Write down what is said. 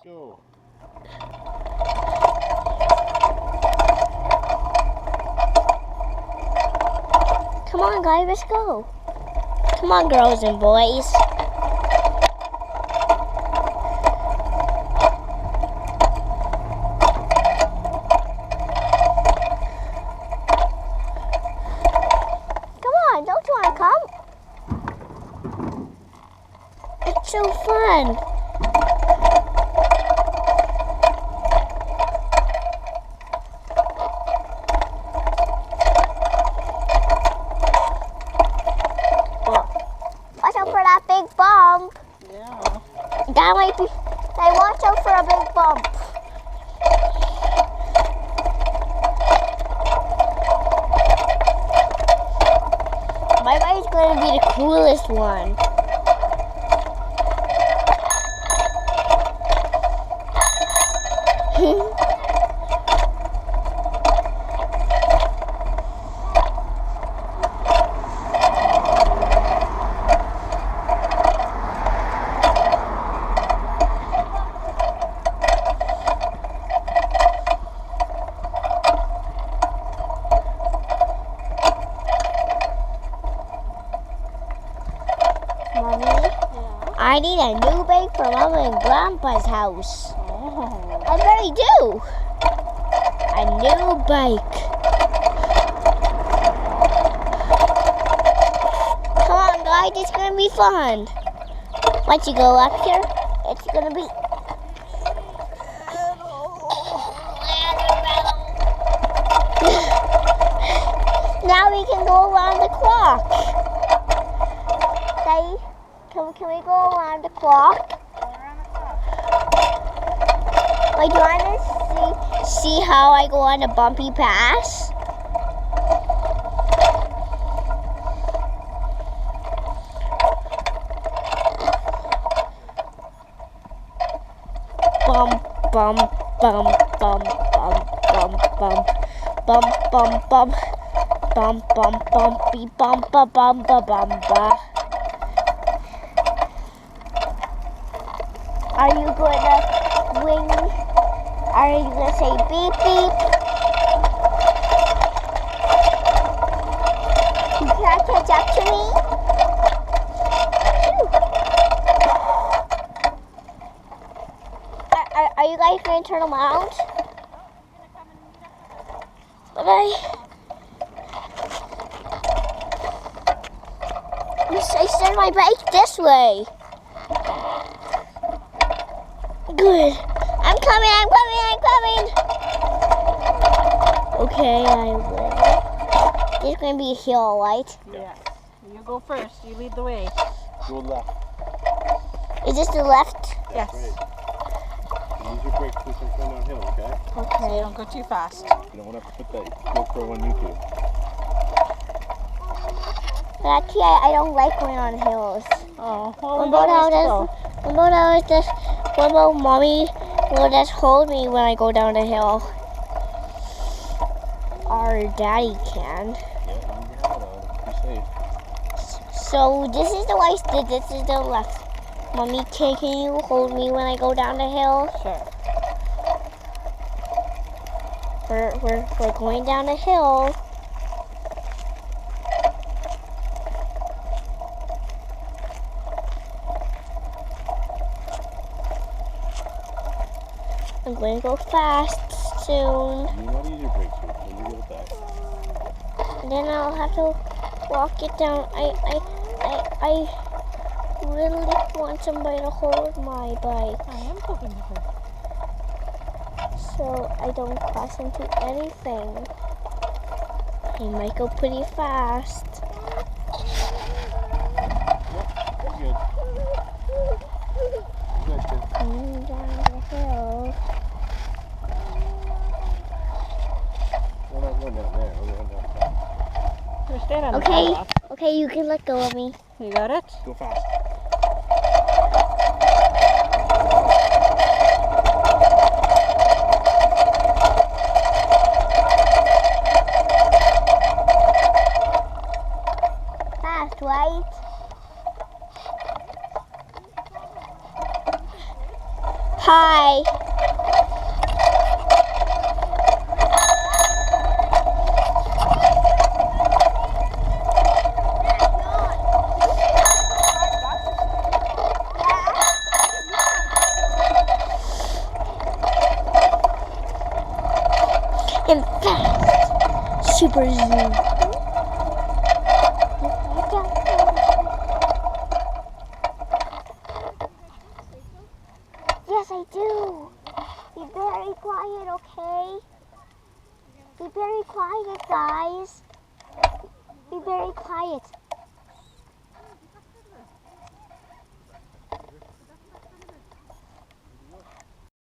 Go. Come on, guys, let's go. Come on, girls and boys. Come on, don't you want to come? It's so fun. Watch out for that big bump. Yeah. That might be. Hey, watch out for a big bump. My bike's going to be the coolest one. Mommy, I need a new bike for Mama and Grandpa's house. Oh. I really do. A new bike. Come on, guys, it's gonna be fun. Once you go up here, it's gonna be. Now we can go around the clock. Daddy, can we go around the clock? Wait, do you want to see how I go on a bumpy pass? Bump, bump, bump, bump, bump, bump, bump, bump, bump, bump, bump, bump, bumpy, bumpa, bumpa, bumpa. Are you gonna wing? Are you gonna say beep beep? You can't catch up to me? Are you guys gonna turn around? Okay. I send my bike this way. Good. I'm coming. Okay, I will. There's going to be a hill, right? Yeah. You go first. You lead the way. Go left. Is this the left? Yes. Great. Use your brake push and turn downhill, okay? So you Okay. don't go too fast. You don't want to put that GoPro on YouTube. But actually, I don't like going on hills. Oh, well, What about mommy will just hold me when I go down the hill? Or daddy can. Yeah, you can have it on. Be safe. So this is the right, this is the left. Mommy, can you hold me when I go down the hill? Sure. We're going down the hill. I'm going to go fast soon. You want to use your brake switch when you go back. And then I'll have to walk it down. I really want somebody to hold my bike I am hoping you can. so I don't crash into anything. I might go pretty fast. You're good. You're good, kid. Coming down the hill. We're not going down there. We're going down fast. You're staying on the Okay, sidewalk. okay, you can let go of me. You got it? Go fast. Fast, right? Hi. And fast. Super zoom. Yes, I do. Be very quiet, okay? Be very quiet, guys. Be very quiet.